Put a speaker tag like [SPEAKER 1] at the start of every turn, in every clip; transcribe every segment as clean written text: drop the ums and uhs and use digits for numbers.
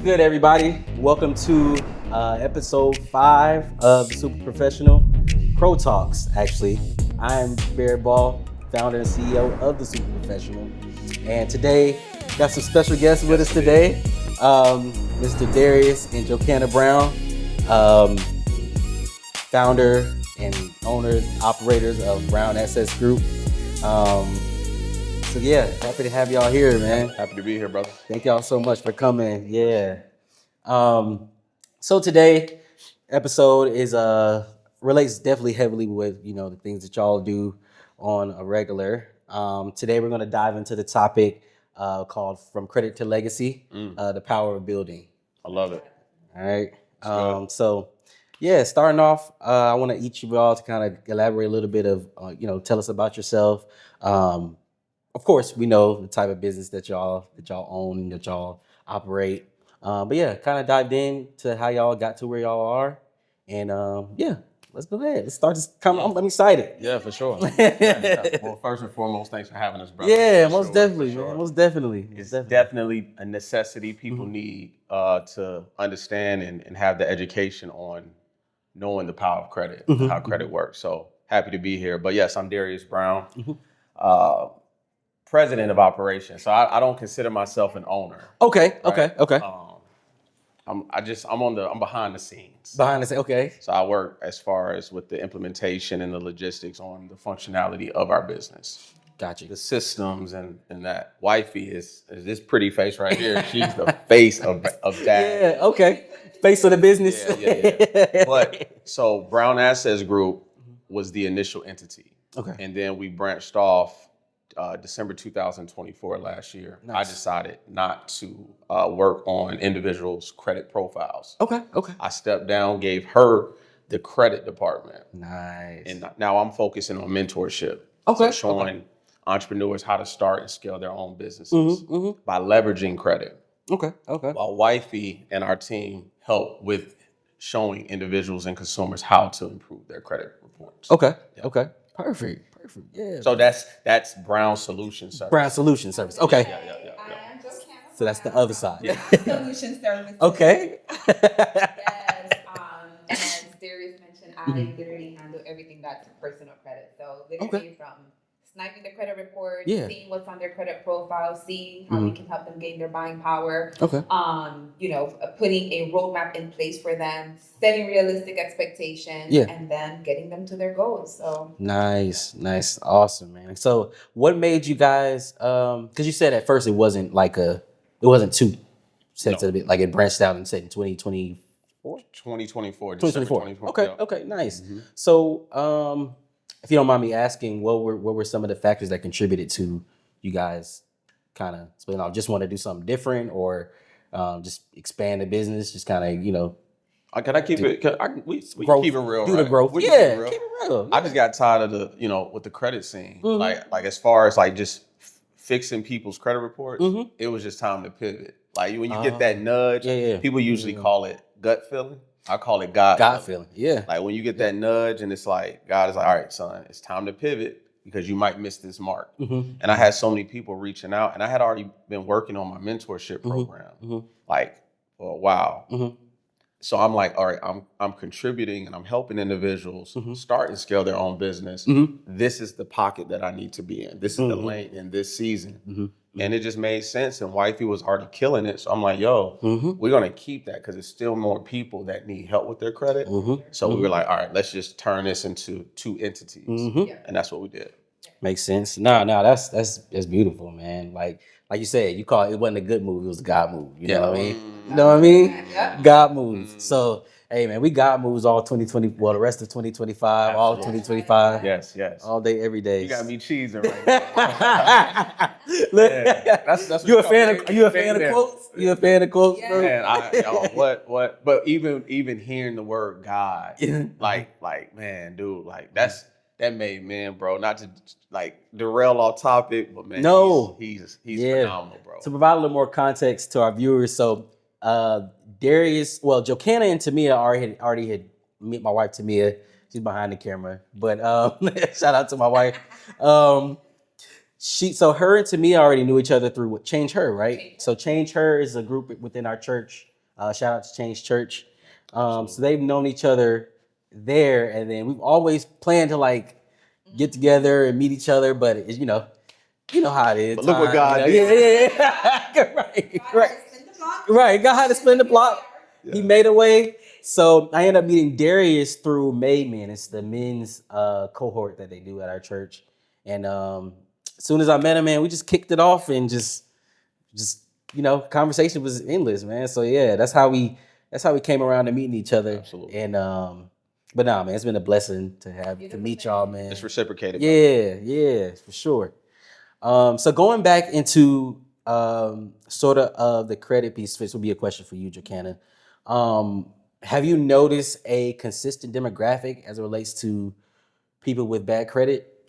[SPEAKER 1] good, everybody? Welcome to episode 5 of the Super Professional Pro Talks. Actually, I am Barry Ball, founder and CEO of the Super Professional, and today got some special guests with us today, Mr. Darius and Jocanna Brown, founder and owners, operators of Brown SS Group. So yeah, happy to have y'all here, man.
[SPEAKER 2] Happy to be here, brother.
[SPEAKER 1] Thank y'all so much for coming. Yeah. So today episode is relates definitely heavily with the things that y'all do on a regular. Today we're gonna dive into the topic called From Credit to Legacy, the power of building.
[SPEAKER 2] I love it.
[SPEAKER 1] All right. So yeah, starting off, I want each of y'all to kind of elaborate a little bit of tell us about yourself. Of course, we know the type of business that y'all own, that y'all operate. But yeah, kind of dived into how y'all got to where y'all are. And yeah, let's go ahead. Let's start this. I'm excited.
[SPEAKER 2] Yeah, for sure. Yeah. Well, first and foremost, thanks for having us, brother.
[SPEAKER 1] Yeah, most definitely, man. Most definitely.
[SPEAKER 2] It's definitely a necessity people need to understand and have the education on knowing the power of credit, and how credit works. So happy to be here. But yes, I'm Darius Brown. President of operations, so I don't consider myself an owner.
[SPEAKER 1] Okay.
[SPEAKER 2] I'm behind the scenes.
[SPEAKER 1] Okay.
[SPEAKER 2] So I work as far as with the implementation and the logistics on the functionality of our business.
[SPEAKER 1] Gotcha.
[SPEAKER 2] The systems and that. Wifey is this pretty face right here. She's the face of that.
[SPEAKER 1] Yeah. Okay. Face of the business.
[SPEAKER 2] Yeah. But so Brown Assets Group was the initial entity.
[SPEAKER 1] Okay.
[SPEAKER 2] And then we branched off. December 2024 last year,
[SPEAKER 1] Nice.
[SPEAKER 2] I decided not to work on individuals' credit profiles.
[SPEAKER 1] Okay.
[SPEAKER 2] I stepped down, gave her the credit department.
[SPEAKER 1] Nice.
[SPEAKER 2] And now I'm focusing on mentorship.
[SPEAKER 1] Okay.
[SPEAKER 2] So showing entrepreneurs how to start and scale their own businesses by leveraging credit.
[SPEAKER 1] Okay.
[SPEAKER 2] While Wifey and our team help with showing individuals and consumers how to improve their credit reports.
[SPEAKER 1] Okay. Perfect. Yeah.
[SPEAKER 2] So that's Brown Solution Service.
[SPEAKER 1] Brown Solution Service. Okay.
[SPEAKER 2] Yeah.
[SPEAKER 1] So that's the other side.
[SPEAKER 2] Yeah.
[SPEAKER 3] Solution service.
[SPEAKER 1] Okay.
[SPEAKER 3] Yes. As Darius mentioned, I literally handle everything that's personal credit. So literally from sniping the credit report, seeing what's on their credit profile, seeing how we can help them gain their buying power.
[SPEAKER 1] Okay.
[SPEAKER 3] Putting a roadmap in place for them, setting realistic expectations, and then getting them to their goals. So
[SPEAKER 1] Nice, awesome, man. So what made you guys? Because you said at first it wasn't two sets of it, like it branched out and said in 2024.
[SPEAKER 2] 2024.
[SPEAKER 1] Okay, nice. So if you don't mind me asking, what were some of the factors that contributed to you guys kind of splitting off? Just want to do something different, or just expand the business? Just kind of,
[SPEAKER 2] Can I keep it? We
[SPEAKER 1] growth,
[SPEAKER 2] keep it real.
[SPEAKER 1] Do
[SPEAKER 2] right?
[SPEAKER 1] the growth.
[SPEAKER 2] We
[SPEAKER 1] Keep it real.
[SPEAKER 2] I just got tired of with the credit scene. Like as far as like just fixing people's credit reports, it was just time to pivot. Like when you get that nudge, people usually call it gut feeling. I call it God
[SPEAKER 1] feeling. Yeah.
[SPEAKER 2] Like when you get that nudge and it's like, God is like, all right, son, it's time to pivot because you might miss this mark. And I had so many people reaching out, and I had already been working on my mentorship program like for a while. So I'm like, all right, I'm contributing and I'm helping individuals start and scale their own business. This is the pocket that I need to be in. This is the lane in this season. And it just made sense. And Wifey was already killing it. So I'm like, yo, we're going to keep that because there's still more people that need help with their credit. So we were like, all right, let's just turn this into two entities. And that's what we did.
[SPEAKER 1] Makes sense. No, that's beautiful, man. Like you said, you call it wasn't a good move, it was a God move. You know what I mean? You know what I mean?
[SPEAKER 3] Yeah.
[SPEAKER 1] God moves. So hey man, we God moves all 2020, well the rest of 2025,
[SPEAKER 2] Absolutely.
[SPEAKER 1] all of 2025.
[SPEAKER 2] Yes.
[SPEAKER 1] All day, every day.
[SPEAKER 2] You got me cheesing right now. That's
[SPEAKER 1] You a fan of quotes? You a fan of quotes, bro?
[SPEAKER 2] Man, what? But even hearing the word God, like man, dude, like that made bro, not to like derail off topic, but man,
[SPEAKER 1] no,
[SPEAKER 2] he's phenomenal, bro.
[SPEAKER 1] To provide a little more context to our viewers, so Darius, Jocanna and Tamia already had met my wife Tamia. She's behind the camera, but shout out to my wife. Her and Tamia already knew each other through Change Her, right? So Change Her is a group within our church Shout out to Change Church. So they've known each other there, and then we've always planned to like get together and meet each other, but it's, you know how it is.
[SPEAKER 2] But look what God did.
[SPEAKER 1] Right. God had to spin the block. Yeah. He made a way. So I ended up meeting Darius through Made Men. It's the men's cohort that they do at our church. And as soon as I met him, man, we just kicked it off and just conversation was endless, man. So yeah, that's how we came around to meeting each other.
[SPEAKER 2] Absolutely.
[SPEAKER 1] And but nah, man, it's been a blessing to meet y'all, man.
[SPEAKER 2] It's reciprocated.
[SPEAKER 1] Yeah, for sure. So going back into sort of the credit piece, this would be a question for you, Jacana. Have you noticed a consistent demographic as it relates to people with bad credit?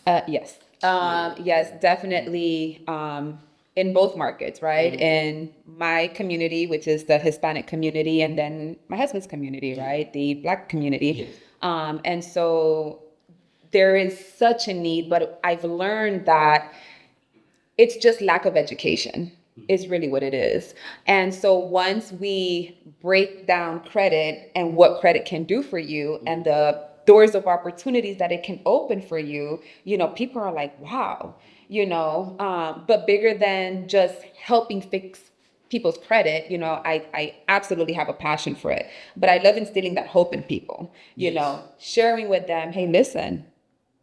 [SPEAKER 3] Yes. Yes, definitely. In both markets, right? Mm-hmm. In my community, which is the Hispanic community, and then my husband's community, right? The Black community. Yes. And so there is such a need, but I've learned that it's just lack of education is really what it is. And so once we break down credit and what credit can do for you and the doors of opportunities that it can open for you, people are like, wow, but bigger than just helping fix people's credit, I absolutely have a passion for it. But I love instilling that hope in people, sharing with them, hey, listen,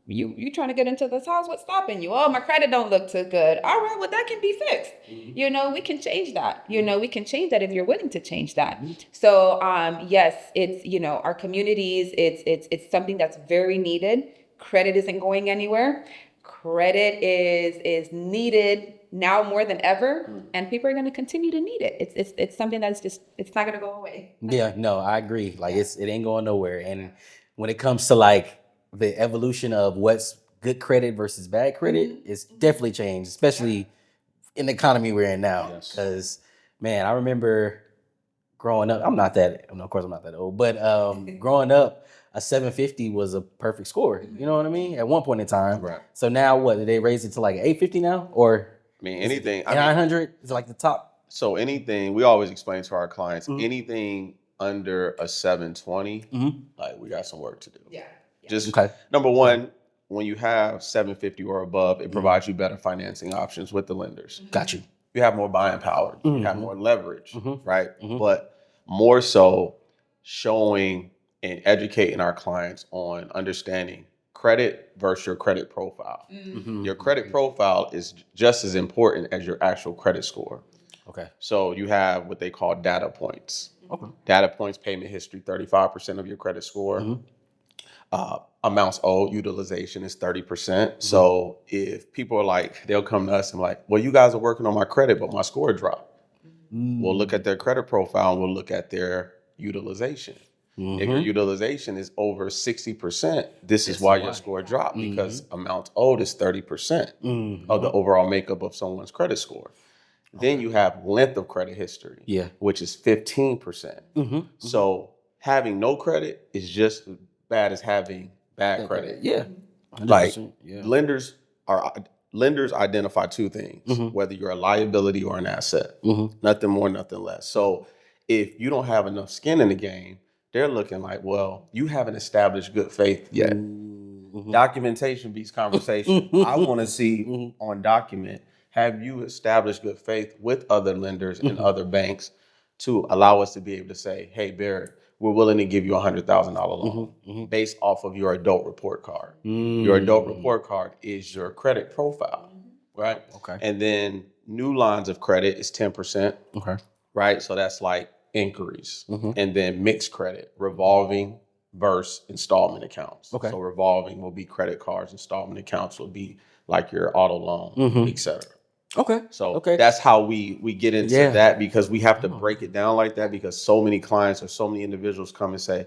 [SPEAKER 3] you trying to get into this house, what's stopping you? Oh, my credit don't look too good. All right, well, that can be fixed. Mm-hmm. We can change that. We can change that if you're willing to change that. Mm-hmm. So, yes, it's, our communities, it's something that's very needed. Credit isn't going anywhere. Credit is needed now more than ever, and people are going to continue to need it. It's something that's just, it's not going to go away.
[SPEAKER 1] Yeah, no, I agree. Like it ain't going nowhere. And when it comes to like the evolution of what's good credit versus bad credit, it's definitely changed, especially in the economy we're in now. Because man, I remember growing up, of course I'm not that old, but growing up, a 750 was a perfect score. You know what I mean? At one point in time.
[SPEAKER 2] Right.
[SPEAKER 1] So now what, did they raise it to like 850 now? Or
[SPEAKER 2] anything.
[SPEAKER 1] 900 is like the top.
[SPEAKER 2] So anything, we always explain to our clients, anything under a 720, like we got some work to do.
[SPEAKER 3] Yeah.
[SPEAKER 2] Just number one, when you have 750 or above, it provides you better financing options with the lenders.
[SPEAKER 1] Got you.
[SPEAKER 2] You have more buying power. You have more leverage, right? But more so showing and educating our clients on understanding credit versus your credit profile. Your credit profile is just as important as your actual credit score.
[SPEAKER 1] Okay.
[SPEAKER 2] So you have what they call data points.
[SPEAKER 1] Okay.
[SPEAKER 2] Data points, payment history, 35% of your credit score. Amounts owed, utilization is 30%. So if people are like, they'll come to us and like, well, you guys are working on my credit, but my score dropped. We'll look at their credit profile and we'll look at their utilization. If your utilization is over 60%, this is why your score dropped, because amounts owed is 30% of the overall makeup of someone's credit score. Then you have length of credit history, which is 15%. So having no credit is just as bad as having bad credit.
[SPEAKER 1] Yeah.
[SPEAKER 2] 100%. Like lenders identify two things, whether you're a liability or an asset. Nothing more, nothing less. So if you don't have enough skin in the game, they're looking like, well, you haven't established good faith yet. Documentation beats conversation. I want to see on document, have you established good faith with other lenders and other banks to allow us to be able to say, hey, Barrett, we're willing to give you a $100,000 loan based off of your adult report card. Your adult report card is your credit profile, right?
[SPEAKER 1] Okay.
[SPEAKER 2] And then new lines of credit is 10%.
[SPEAKER 1] Okay.
[SPEAKER 2] Right? So that's like inquiries. And then mixed credit, revolving versus installment accounts.
[SPEAKER 1] Okay.
[SPEAKER 2] So revolving will be credit cards, installment accounts will be like your auto loan, et cetera.
[SPEAKER 1] Okay.
[SPEAKER 2] So that's how we get into that, because we have to break it down like that, because so many clients or so many individuals come and say,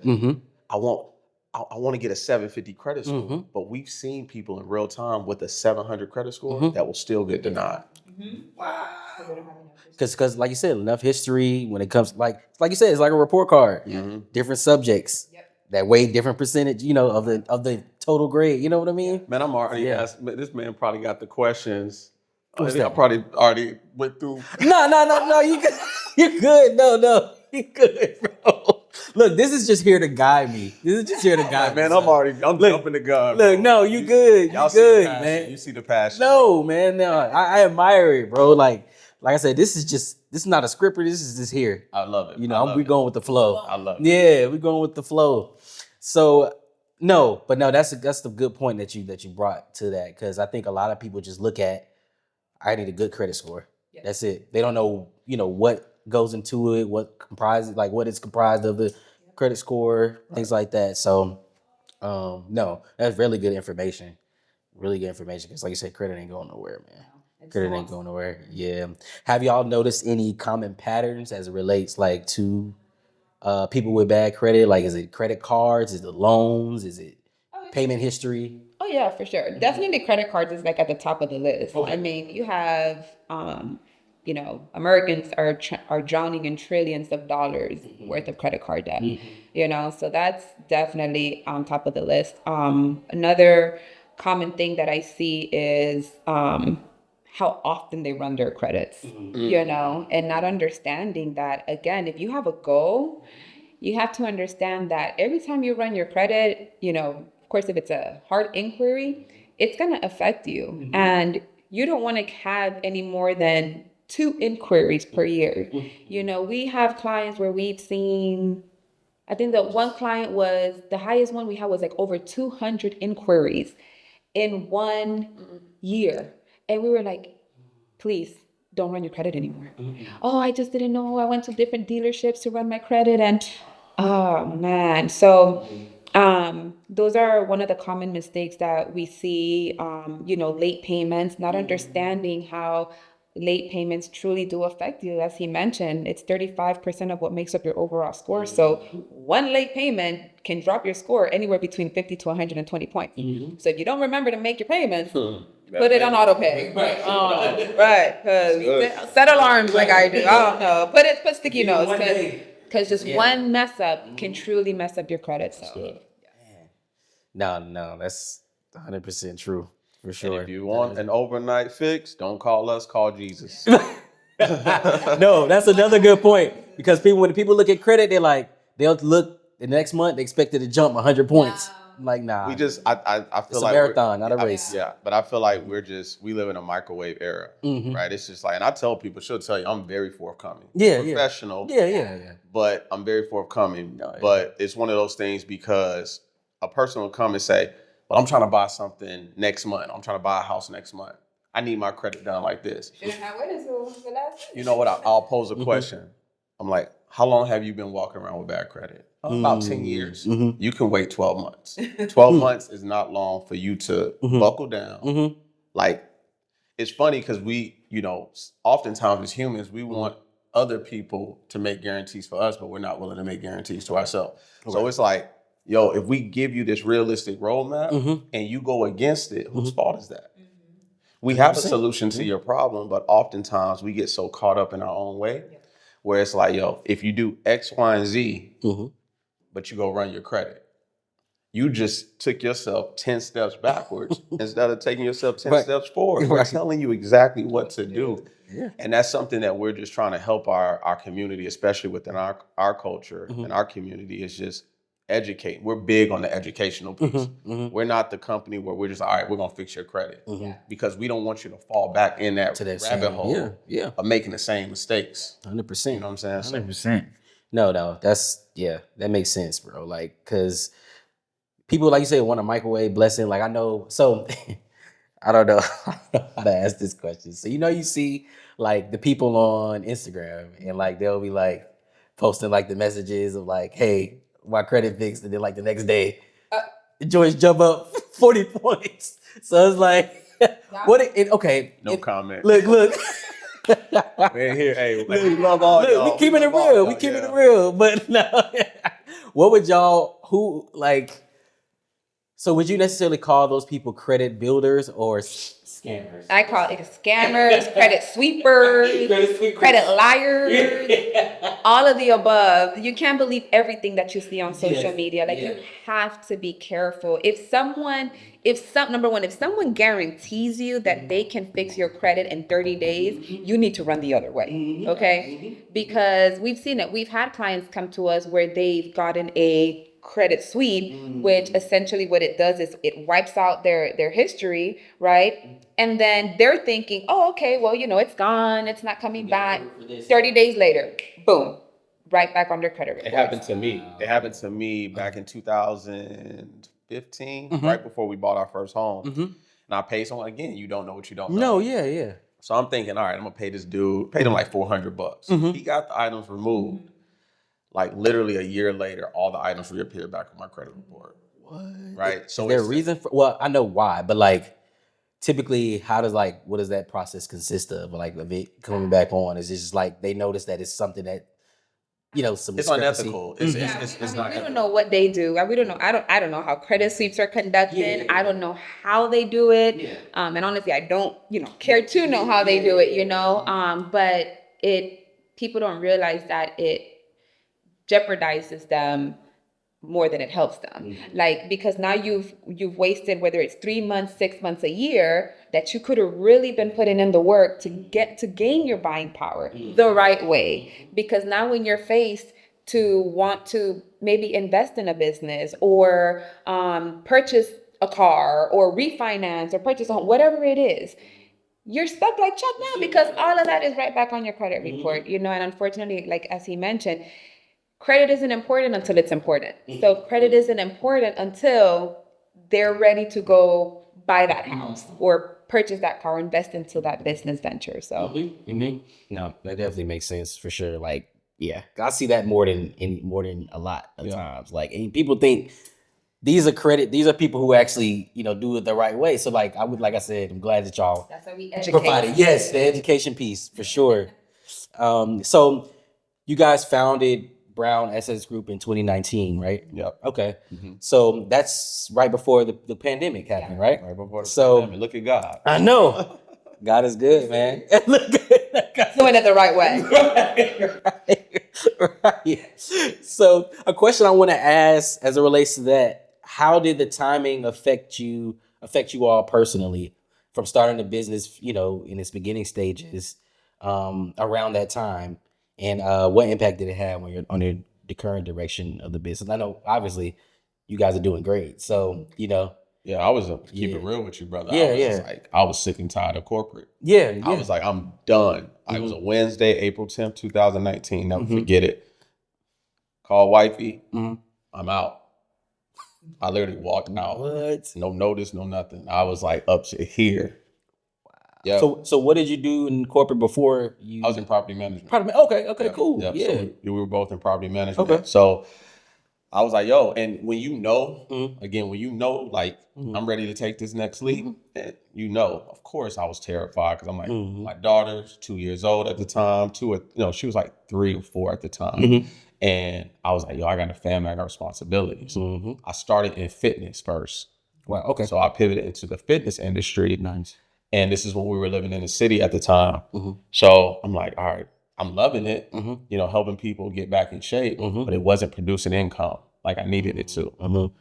[SPEAKER 2] I want to get a 750 credit score. But we've seen people in real time with a 700 credit score that will still get denied.
[SPEAKER 1] Wow. Because like you said, enough history when it comes, like you said, it's like a report card. Different subjects that weigh different percentage, of the total grade. You know what I mean?
[SPEAKER 2] Man, I'm already asked. This man probably got the questions. I
[SPEAKER 1] What's that?
[SPEAKER 2] probably already went through.
[SPEAKER 1] No. You good. You're good. No. You good, bro. Look, this is just here to guide me. This is just here to guide me.
[SPEAKER 2] Man, I'm jumping the gun.
[SPEAKER 1] Look,
[SPEAKER 2] bro.
[SPEAKER 1] no, you good. You good, man.
[SPEAKER 2] You see the passion.
[SPEAKER 1] No, man, no. I admire it, bro. Like I said, this is not a script. This is just here.
[SPEAKER 2] I love it.
[SPEAKER 1] You know, we're going with the flow.
[SPEAKER 2] I love it.
[SPEAKER 1] Yeah, we're going with the flow. So no, that's the good point that you brought to that, because I think a lot of people just look at, I need a good credit score. Yeah. That's it. They don't know, what goes into it, what it's comprised of, the credit score, things like that. So no, that's really good information. Really good information, because like you said, credit ain't going nowhere, man. Credit ain't going nowhere. Yeah. Have y'all noticed any common patterns as it relates to people with bad credit? Like, is it credit cards? Is it loans? Is it payment history?
[SPEAKER 3] Oh yeah, for sure. Definitely credit cards is at the top of the list. Okay. I mean, you have, Americans are drowning in trillions of dollars worth of credit card debt. So that's definitely on top of the list. Another common thing that I see is how often they run their credits, and not understanding that, again, if you have a goal, you have to understand that every time you run your credit, of course, if it's a hard inquiry, it's going to affect you. And you don't want to have any more than 2 inquiries per year. We have clients where we've seen, I think that one client the highest one we had was over 200 inquiries in 1 year. And we were like, please don't run your credit anymore. Oh, I just didn't know. I went to different dealerships to run my credit. And oh man. So those are one of the common mistakes that we see. Late payments, not understanding how late payments truly do affect you. As he mentioned, it's 35% of what makes up your overall score. So one late payment can drop your score anywhere between 50 to 120 points. So if you don't remember to make your payments, put it on auto pay. Right. Because set alarms like I do. I don't know. Put sticky notes. Because just one mess up can truly mess up your credit. So
[SPEAKER 1] no, that's 100% true. For sure.
[SPEAKER 2] And if you want an overnight fix, don't call us, call Jesus.
[SPEAKER 1] No, that's another good point. Because when people look at credit, they'll look the next month, they expect it to jump 100 points. I'm like, nah.
[SPEAKER 2] I feel
[SPEAKER 1] it's a marathon, not a race.
[SPEAKER 2] Yeah, but I feel like we live in a microwave era, right? It's just and I tell people, she'll tell you, I'm very forthcoming.
[SPEAKER 1] Yeah,
[SPEAKER 2] professional.
[SPEAKER 1] Yeah.
[SPEAKER 2] But I'm very forthcoming. But it's one of those things, because a person will come and say, well, I'm trying to buy something next month. I'm trying to buy a house next month. I need my credit done like this.
[SPEAKER 3] Shouldn't have waited until the last.
[SPEAKER 2] You know what? I'll pose a question. I'm like, how long have you been walking around with bad credit? About 10 years. You can wait 12 months. 12 months is not long for you to buckle down. It's funny because we, oftentimes as humans, we want other people to make guarantees for us, but we're not willing to make guarantees to ourselves. Okay. So it's like, if we give you this realistic roadmap and you go against it, whose fault is that? We have a solution to your problem, but oftentimes we get so caught up in our own way where it's like, if you do X, Y, and Z, but you go run your credit, you just took yourself 10 steps backwards instead of taking yourself 10 steps forward. We're telling you exactly what to do. Yeah. And that's something that we're just trying to help our community, especially within our culture and our community, is just educate. We're big on the educational piece. We're not the company where we're just, all right, we're going to fix your credit. Because we don't want you to fall back in that rabbit hole of making the same mistakes.
[SPEAKER 1] 100%.
[SPEAKER 2] You know what I'm saying?
[SPEAKER 1] 100%. No, that makes sense, bro. Because people, like you say, want a microwave blessing. I know, so I don't know how to ask this question. So, you see the people on Instagram and they'll be posting the messages of hey, my credit fixed, and then the next day, joints jump up 40 points. So it's okay.
[SPEAKER 2] No comment.
[SPEAKER 1] Look.
[SPEAKER 2] Man, here, hey, we love all y'all.
[SPEAKER 1] We keeping it real. We keeping it real. But no, what would y'all, so would you necessarily call those people credit builders or Scammers.
[SPEAKER 3] I call it scammers, credit sweepers, credit liars, all of the above. You can't believe everything that you see on social media. Like you have to be careful. Number one, if someone guarantees you that they can fix your credit in 30 days, you need to run the other way. Okay? Because we've seen it. We've had clients come to us where they've gotten a credit sweep, which essentially what it does is it wipes out their history, right? And then they're thinking, oh, okay, well, it's gone, it's not coming back. 30 days later, boom, right back on their credit report.
[SPEAKER 2] It happened to me. It happened to me back in 2015, right before we bought our first home. And I paid someone, again, you don't know what you don't know.
[SPEAKER 1] No, yeah.
[SPEAKER 2] So I'm thinking, all right, I'm gonna pay this dude, paid him like $400. He got the items removed. Like literally a year later, all the items reappeared back on my credit report.
[SPEAKER 1] What?
[SPEAKER 2] Right? So
[SPEAKER 1] is there a reason for? Well, I know why, but like, typically, what does that process consist of? Like, of it coming back on? Is it just like they notice that it's something that, some
[SPEAKER 2] it's
[SPEAKER 1] discrepancy?
[SPEAKER 2] unethical. It's not.
[SPEAKER 3] We don't know what they do. We don't know. I don't know how credit sweeps are conducted. I don't know how they do it. And honestly, I don't care to know how they do it. But people don't realize that it jeopardizes them more than it helps them. Like, because now you've wasted, whether it's 3 months, 6 months, a year, that you could have really been putting in the work to gain your buying power the right way. Because now when you're faced to want to maybe invest in a business or purchase a car or refinance or purchase a home, whatever it is, you're stuck like Chuck now, because all of that is right back on your credit report, and unfortunately, like as he mentioned, credit isn't important until it's important. So credit isn't important until they're ready to go buy that house or purchase that car, invest into that business venture. So
[SPEAKER 1] no, that definitely makes sense for sure. Like, yeah, I see that more than a lot of times. Like, and people think these are people who actually do it the right way. So like I said, I'm glad that y'all
[SPEAKER 3] that's why we educate.
[SPEAKER 1] provided. Yes, the education piece for sure. So you guys founded Brown Assets Group in 2019, right?
[SPEAKER 2] Yep.
[SPEAKER 1] Okay. So that's right before the pandemic happened, right?
[SPEAKER 2] Right before the pandemic. Look at God.
[SPEAKER 1] I know. God is good, man. Look good.
[SPEAKER 3] Doing it the right way.
[SPEAKER 1] Right. So a question I want to ask as it relates to that, how did the timing affect you all personally from starting the business, in its beginning stages, around that time? And what impact did it have on the current direction of the business? I know, obviously, you guys are doing great. So,
[SPEAKER 2] Yeah, I was keep it real with you, brother.
[SPEAKER 1] Yeah,
[SPEAKER 2] I was sick and tired of corporate.
[SPEAKER 1] Yeah.
[SPEAKER 2] I was like, I'm done. It was a Wednesday, April 10th, 2019. Never forget it. Call wifey. I'm out. I literally walked out.
[SPEAKER 1] What?
[SPEAKER 2] No notice, no nothing. I was like up to here.
[SPEAKER 1] Yeah. So what did you do in corporate before you?
[SPEAKER 2] I was in property management.
[SPEAKER 1] Okay, cool.
[SPEAKER 2] Yep.
[SPEAKER 1] Yeah.
[SPEAKER 2] So we were both in property management.
[SPEAKER 1] Okay.
[SPEAKER 2] So I was like, yo, and when again, like I'm ready to take this next leap, of course I was terrified because I'm like, my daughter's 2 years old at the time, she was like 3 or 4 at the time. And I was like, yo, I got a family, I got responsibilities. I started in fitness first.
[SPEAKER 1] Wow. Okay.
[SPEAKER 2] So I pivoted into the fitness industry.
[SPEAKER 1] Nice.
[SPEAKER 2] And this is when we were living in the city at the time. So I'm like, all right, I'm loving it, helping people get back in shape, but it wasn't producing income like I needed it to.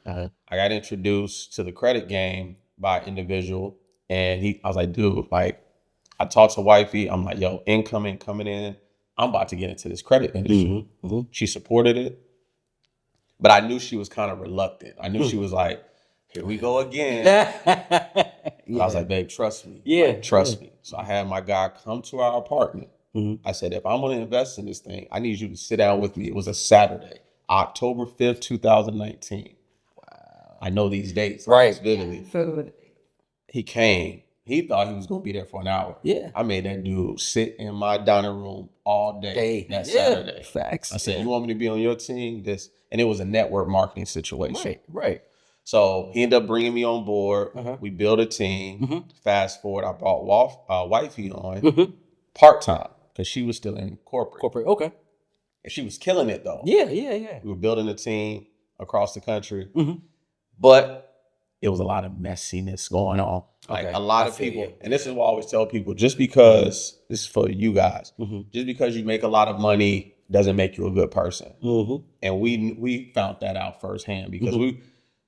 [SPEAKER 2] I got introduced to the credit game by an individual, and I was like, dude, like, I talked to wifey. I'm like, yo, income coming in. I'm about to get into this credit industry. She supported it, but I knew she was kind of reluctant. I knew she was like, here we go again. I was like, babe, trust me. Trust me. So I had my guy come to our apartment. I said, if I'm going to invest in this thing, I need you to sit down with me. It was a Saturday, October 5th, 2019. Wow. I know these dates vividly. He came. He thought he was going to be there for an hour.
[SPEAKER 1] Yeah.
[SPEAKER 2] I made that dude sit in my dining room all day that Saturday.
[SPEAKER 1] Facts.
[SPEAKER 2] I said, you want me to be on your team? And it was a network marketing situation.
[SPEAKER 1] Right.
[SPEAKER 2] So he ended up bringing me on board. We built a team. Fast forward, I brought wifey on part-time because she was still in corporate.
[SPEAKER 1] Okay.
[SPEAKER 2] And she was killing it though.
[SPEAKER 1] Yeah.
[SPEAKER 2] We were building a team across the country. But it was a lot of messiness going on. Like
[SPEAKER 1] Okay,
[SPEAKER 2] a lot
[SPEAKER 1] I
[SPEAKER 2] of
[SPEAKER 1] feel
[SPEAKER 2] people,
[SPEAKER 1] you.
[SPEAKER 2] and this is what I always tell people, just because, this is for you guys, just because you make a lot of money doesn't make you a good person. And we found that out firsthand because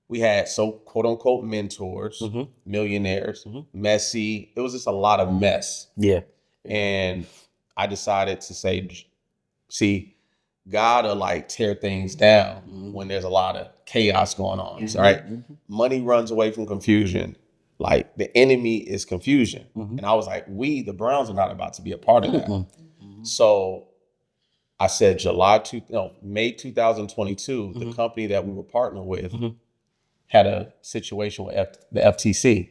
[SPEAKER 2] we had quote unquote mentors, millionaires, messy. It was just a lot of mess.
[SPEAKER 1] Yeah.
[SPEAKER 2] And I decided to say, see, God will like tear things down when there's a lot of chaos going on. Right? Money runs away from confusion. Like the enemy is confusion. And I was like, the Browns are not about to be a part of that. So I said May 2022, the company that we were partnered with had a situation with the FTC.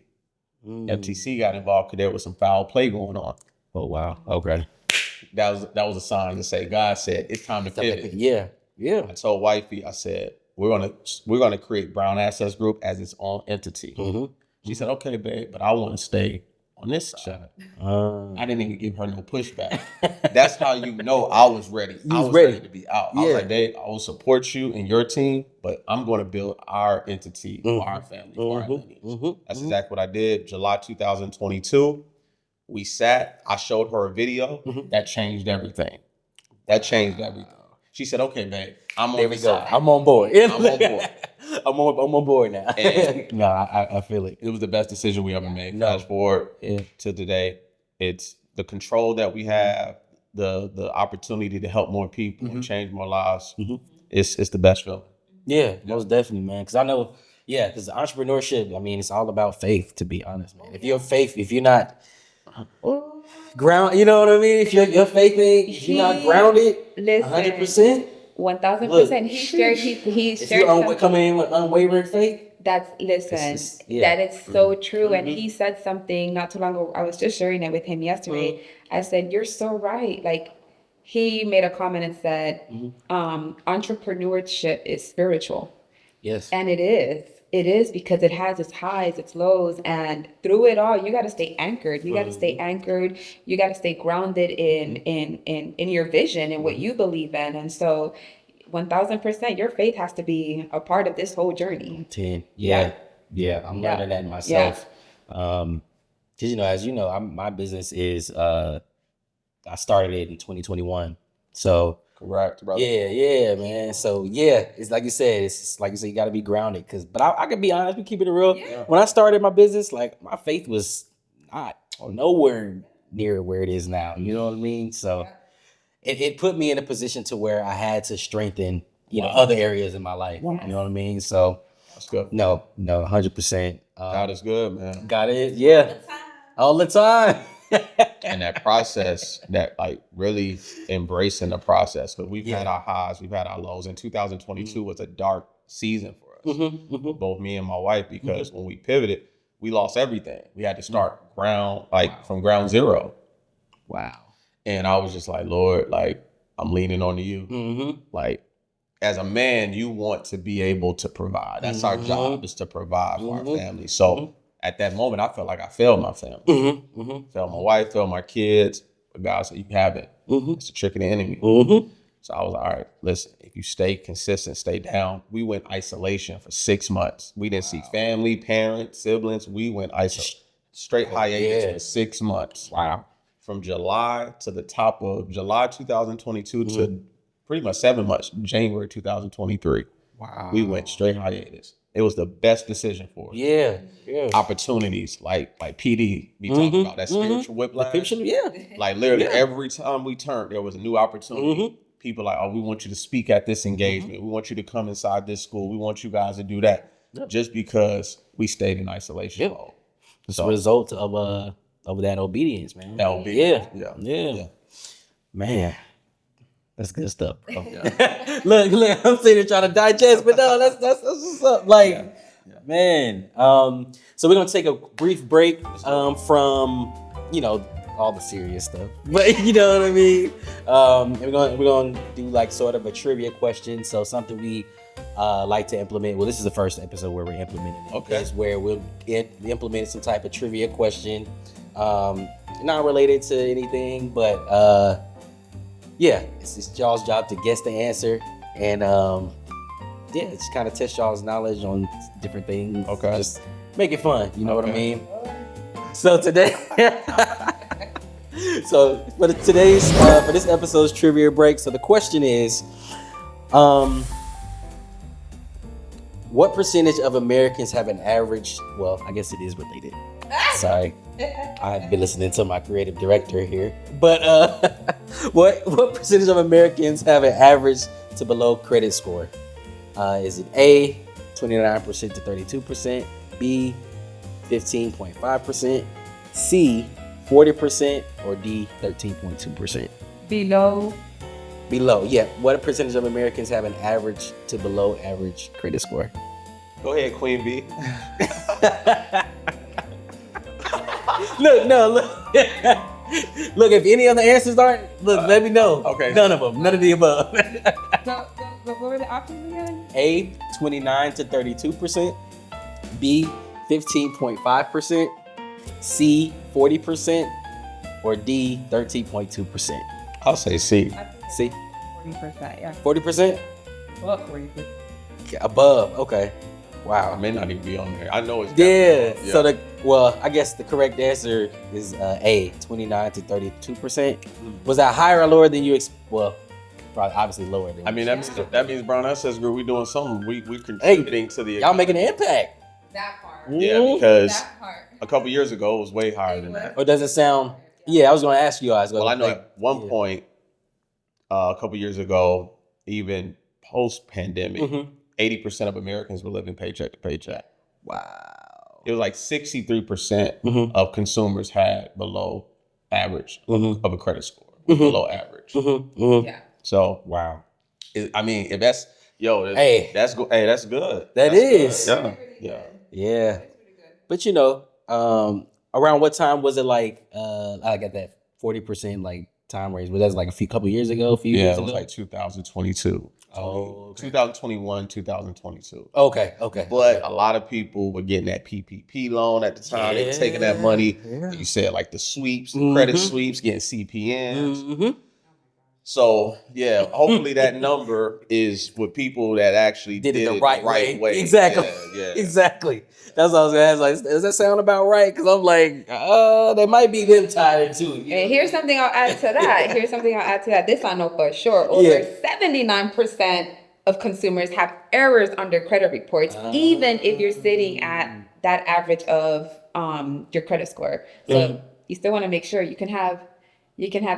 [SPEAKER 2] FTC got involved because there was some foul play going on.
[SPEAKER 1] Oh wow. Okay.
[SPEAKER 2] That was a sign to say, God said, it's time to pivot.
[SPEAKER 1] Yeah.
[SPEAKER 2] I told wifey, I said, we're gonna create Brown Assets Group as its own entity. She said, okay, babe, but I want to stay on this side. I didn't even give her no pushback. That's how you know I was ready. I was ready to be out. I was like, babe, I will support you and your team, but I'm going to build our entity for our family, for our lineage. That's exactly what I did. July 2022, we sat. I showed her a video that changed everything. She said, okay, babe, I'm on this side.
[SPEAKER 1] I'm on board.
[SPEAKER 2] I'm on board.
[SPEAKER 1] I'm on board now.
[SPEAKER 2] And
[SPEAKER 1] no, I feel it.
[SPEAKER 2] It was the best decision we ever made. Fast forward to today, it's the control that we have, the opportunity to help more people and change more lives. It's the best feeling.
[SPEAKER 1] Yeah, most definitely, man. Because I know, because entrepreneurship, I mean, it's all about faith, to be honest, man. If you're not ground, you know what I mean? If your faith ain't, if you're not grounded, 100%.
[SPEAKER 3] 1000%. He shared.
[SPEAKER 1] If you come in with unwavering faith,
[SPEAKER 3] that is so true. And he said something not too long ago. I was just sharing it with him yesterday. I said, "You're so right." Like he made a comment and said, "Entrepreneurship is spiritual."
[SPEAKER 1] Yes,
[SPEAKER 3] and it is. It is because it has its highs, its lows, and through it all, you got to stay anchored. You got to stay anchored. You got to stay grounded in your vision and what you believe in. And so, 1000%, your faith has to be a part of this whole journey.
[SPEAKER 1] 10, yeah. I'm learning that myself. Because as you know, my business is I started it in 2021. So.
[SPEAKER 2] Correct, brother.
[SPEAKER 1] Yeah, man. So it's like you said, you got to be grounded. But I can be honest, we keep it real. Yeah. When I started my business, like my faith was not nowhere near where it is now. You know what I mean? So it put me in a position to where I had to strengthen, other areas in my life. You know what I mean? So
[SPEAKER 2] that's good.
[SPEAKER 1] No, 100%.
[SPEAKER 2] God is good, man.
[SPEAKER 1] God is, yeah, all the time.
[SPEAKER 2] And that process, that like really embracing the process, because we've had our highs, we've had our lows. And 2022 was a dark season for us, both me and my wife, because when we pivoted, we lost everything. We had to start from ground zero.
[SPEAKER 1] Wow.
[SPEAKER 2] And I was just like, Lord, like I'm leaning on you. Like as a man, you want to be able to provide. That's our job, is to provide for our family. So at that moment, I felt like I failed my family. Failed my wife, failed my kids. But God said, you haven't. It's the trick of the enemy. So I was like, all right, listen, if you stay consistent, stay down. We went isolation for 6 months. We didn't see family, parents, siblings. We went straight hiatus for 6 months.
[SPEAKER 1] Wow.
[SPEAKER 2] From July to the top of July 2022 to pretty much 7 months, January 2023.
[SPEAKER 1] Wow.
[SPEAKER 2] We went straight hiatus. It was the best decision for us.
[SPEAKER 1] Yeah.
[SPEAKER 2] Opportunities like PD be talking about that spiritual whiplash. Like literally every time we turned, there was a new opportunity. People like, oh, we want you to speak at this engagement. We want you to come inside this school. We want you guys to do that. Just because we stayed in isolation mode.
[SPEAKER 1] It's a result of that obedience, man.
[SPEAKER 2] That obedience.
[SPEAKER 1] Yeah. Man. That's good stuff, bro. Look, I'm sitting here trying to digest, but no, that's what's up. Like, man. So we're gonna take a brief break from all the serious stuff, but you know what I mean. We're gonna do like sort of a trivia question. So something we like to implement. Well, this is the first episode where we're implementing it.
[SPEAKER 2] Okay.
[SPEAKER 1] Is where we'll implement some type of trivia question, not related to anything, but. It's y'all's job to guess the answer, and yeah, just kind of test y'all's knowledge on different things.
[SPEAKER 2] Okay.
[SPEAKER 1] Just make it fun. You know what I mean? So today, so for this episode's trivia break. So the question is, what percentage of Americans have an average? Well, I guess it is related. Sorry, I've been listening to my creative director here. But what percentage of Americans have an average to below credit score? Is it A, 29% to 32%, B, 15.5%, C, 40%, or D, 13.2%?
[SPEAKER 3] Below.
[SPEAKER 1] Below, yeah. What percentage of Americans have an average to below average credit score?
[SPEAKER 2] Go ahead, Queen B.
[SPEAKER 1] Look. Look, if any other answers aren't, let me know.
[SPEAKER 2] Okay.
[SPEAKER 1] None of them. None of the above.
[SPEAKER 3] So, what were the options again?
[SPEAKER 1] A, 29 to 32%. B, 15.5%. C, 40%. Or D, 13.2%.
[SPEAKER 2] I'll say C.
[SPEAKER 1] C,
[SPEAKER 3] 40%, yeah.
[SPEAKER 1] 40%?
[SPEAKER 3] Well, 40%.
[SPEAKER 1] Above, okay. Wow.
[SPEAKER 2] I may not even be on there. I know it's
[SPEAKER 1] Yeah.
[SPEAKER 2] definitely above.
[SPEAKER 1] So I guess the correct answer is A, 29 to 32%. Was that higher or lower than you well, probably obviously lower than
[SPEAKER 2] I mean, that means Brown Ancestors, we doing something. We contributing to the
[SPEAKER 1] y'all making an impact.
[SPEAKER 3] That part.
[SPEAKER 2] Yeah, because
[SPEAKER 3] That part.
[SPEAKER 2] a couple years ago it was way higher than that.
[SPEAKER 1] Or does it sound? Yeah, I was going to ask you guys.
[SPEAKER 2] Well, I know at one point, a couple years ago, even post-pandemic, 80% of Americans were living paycheck to paycheck.
[SPEAKER 1] Wow.
[SPEAKER 2] It was like 63% of consumers had below average of a credit score, below average.
[SPEAKER 3] Yeah.
[SPEAKER 2] So,
[SPEAKER 1] wow.
[SPEAKER 2] I mean, if that's, that's good. Hey, that's good.
[SPEAKER 1] That is.
[SPEAKER 2] Good. Yeah.
[SPEAKER 1] Yeah. But around what time was it like, I got that 40% like time range, but that's like a couple years ago,
[SPEAKER 2] It was like 2022.
[SPEAKER 1] Oh, okay.
[SPEAKER 2] 2021, 2022.
[SPEAKER 1] Okay.
[SPEAKER 2] But a lot of people were getting that PPP loan at the time. They were taking that money.
[SPEAKER 1] Yeah.
[SPEAKER 2] You said like the sweeps, credit sweeps, getting CPNs. So yeah, hopefully that number is with people that actually did it the right way.
[SPEAKER 1] Exactly.
[SPEAKER 2] Yeah.
[SPEAKER 1] Exactly. That's what I was gonna ask. Like, does that sound about right? Because I'm like, they might be them tired too.
[SPEAKER 3] And here's something I'll add to that. This I know for sure. Over 79% of consumers have errors on their credit reports, even if you're sitting at that average of your credit score. So you still want to make sure you can have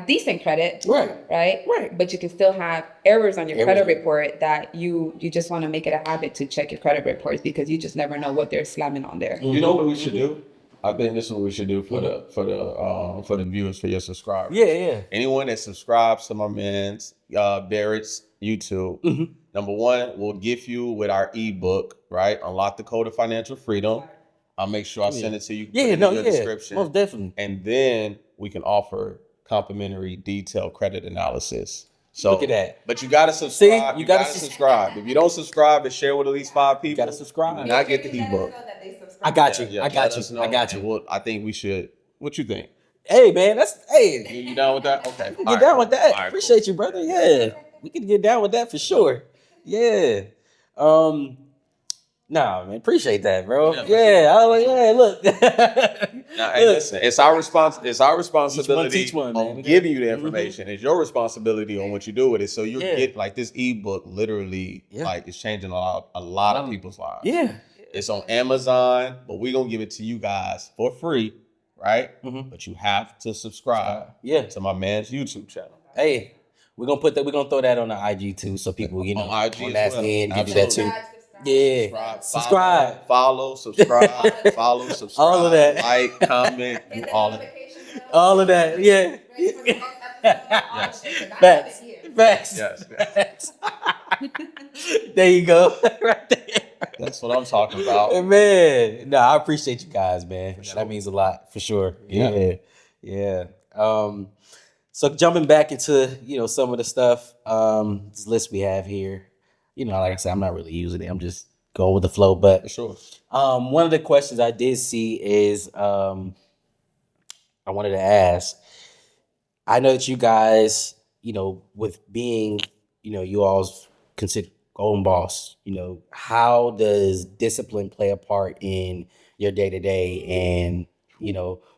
[SPEAKER 3] decent credit, right? But you can still have errors on your credit report that you just want to make it a habit to check your credit reports, because you just never know what they're slamming on there.
[SPEAKER 2] You know what we should do? I think this is what we should do for the viewers, for your subscribers.
[SPEAKER 1] Yeah.
[SPEAKER 2] Anyone that subscribes to my man's Barrett's YouTube, number one, we'll gift you with our ebook, right? Unlock the Code of Financial Freedom. I'll make sure I send it to you. In your description.
[SPEAKER 1] Most definitely.
[SPEAKER 2] And then we can offer complimentary detailed credit analysis. So
[SPEAKER 1] look at that.
[SPEAKER 2] But you gotta subscribe.
[SPEAKER 1] See,
[SPEAKER 2] you gotta subscribe. If you don't subscribe and share with at least 5 people,
[SPEAKER 1] you gotta subscribe.
[SPEAKER 2] And I get the ebook.
[SPEAKER 1] I got you.
[SPEAKER 2] Yeah,
[SPEAKER 1] I got you.
[SPEAKER 2] Well, I think we should. What you think?
[SPEAKER 1] Hey man,
[SPEAKER 2] You down with that? Okay.
[SPEAKER 1] Get down with that.
[SPEAKER 2] Right,
[SPEAKER 1] Appreciate you, brother. Yeah. We can get down with that for sure. Yeah. Nah, man, appreciate that, bro. Yeah, I was like, look.
[SPEAKER 2] Now, hey, listen, it's our responsibility
[SPEAKER 1] teach one,
[SPEAKER 2] on
[SPEAKER 1] man.
[SPEAKER 2] giving you the information. It's your responsibility on what you do with it. So you get like this ebook literally like it's changing a lot of people's lives.
[SPEAKER 1] Yeah.
[SPEAKER 2] It's on Amazon, but we're gonna give it to you guys for free, right? But you have to subscribe to my man's YouTube channel.
[SPEAKER 1] Hey, we're gonna throw that on the IG too, so people
[SPEAKER 2] on IG
[SPEAKER 1] on that end give you that too.
[SPEAKER 3] Yeah.
[SPEAKER 1] Subscribe.
[SPEAKER 2] Follow, subscribe.
[SPEAKER 1] All of that.
[SPEAKER 2] Like, comment, do all of that.
[SPEAKER 1] All of that. Yeah.
[SPEAKER 2] Yes.
[SPEAKER 1] Facts.
[SPEAKER 2] Yes.
[SPEAKER 1] There you go. Right there.
[SPEAKER 2] That's what I'm talking about.
[SPEAKER 1] Man, no, I appreciate you guys, man.
[SPEAKER 2] Sure.
[SPEAKER 1] That means a lot for sure.
[SPEAKER 2] Yeah.
[SPEAKER 1] So jumping back into some of the stuff, this list we have here. Like I said, I'm not really using it. I'm just going with the flow. But
[SPEAKER 2] For sure.
[SPEAKER 1] one of the questions I did see is I wanted to ask. I know that you guys, with being, you all's own boss, how does discipline play a part in your day to day, and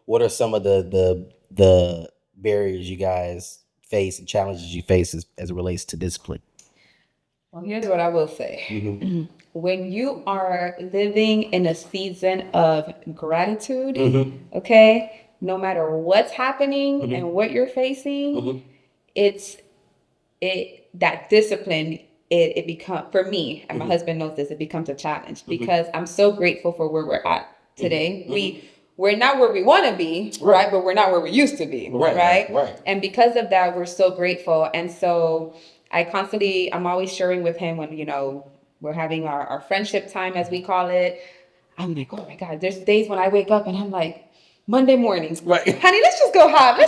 [SPEAKER 1] what are some of the barriers you guys face and challenges you face as it relates to discipline?
[SPEAKER 3] Well, here's what I will say.
[SPEAKER 1] Mm-hmm.
[SPEAKER 3] When you are living in a season of gratitude,
[SPEAKER 1] Mm-hmm.
[SPEAKER 3] okay, no matter what's happening
[SPEAKER 1] Mm-hmm.
[SPEAKER 3] and what you're facing,
[SPEAKER 1] Mm-hmm.
[SPEAKER 3] it's that discipline, it becomes, for me, and my
[SPEAKER 1] Mm-hmm.
[SPEAKER 3] husband knows this, it becomes a challenge
[SPEAKER 1] Mm-hmm.
[SPEAKER 3] because I'm so grateful for where we're at today.
[SPEAKER 1] Mm-hmm.
[SPEAKER 3] We're not where we want to be, right? But we're not where we used to be, right? And because of that, we're so grateful. And so I'm always sharing with him when, we're having our friendship time, as we call it. I'm like, oh my God, there's days when I wake up and I'm like, Monday mornings,
[SPEAKER 1] Right.
[SPEAKER 3] Honey, let's go have a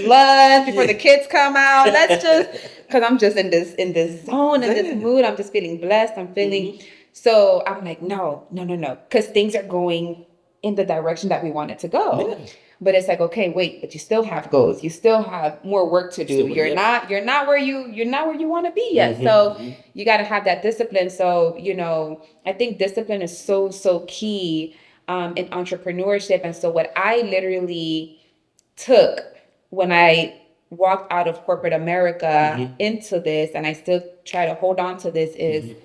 [SPEAKER 3] lunch before the kids come out. Because I'm just in this zone, in this mood. I'm just feeling blessed. I'm feeling, so I'm like, no. Because things are going in the direction that we want it to go. Yeah. But it's like, okay, wait, but you still have goals. You still have more work to do. You're not where you want to be yet. So you got to have that discipline. So, I think discipline is so, so key in entrepreneurship. And so what I literally took when I walked out of corporate America into this, and I still try to hold on to this, is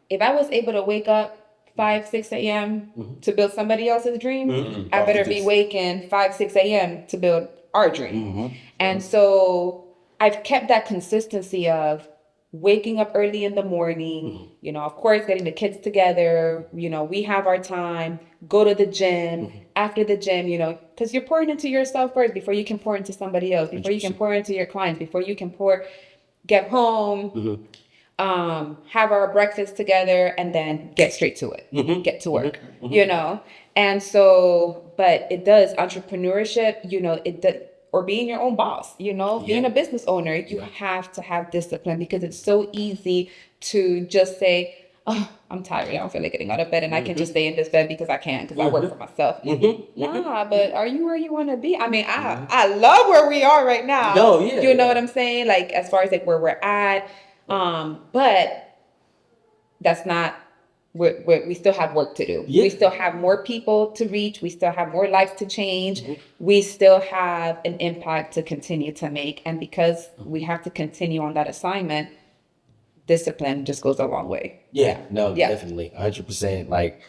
[SPEAKER 3] if I was able to wake up 5, 6 a.m. to build somebody else's dream, I better be waking 5, 6 a.m. to build our dream. And so I've kept that consistency of waking up early in the morning, of course, getting the kids together, we have our time, go to the gym, after the gym, because you're pouring into yourself first before you can pour into somebody else, before you can pour into your clients, before you can get home, have our breakfast together, and then get straight to it, get to work, And so, but it does, entrepreneurship, or being your own boss, being a business owner, you have to have discipline, because it's so easy to just say, oh, I'm tired, I don't feel like getting out of bed, and I can just stay in this bed because I can, because I work for myself. Nah, but are you where you want to be? I mean, I love where we are right now. No, yeah, you know what I'm saying? Like, as far as like where we're at, but that's not, we still have work to do. We still have more people to reach. We still have more lives to change. We still have an impact to continue to make. And because we have to continue on that assignment, discipline just goes a long way.
[SPEAKER 1] Definitely 100%. Like,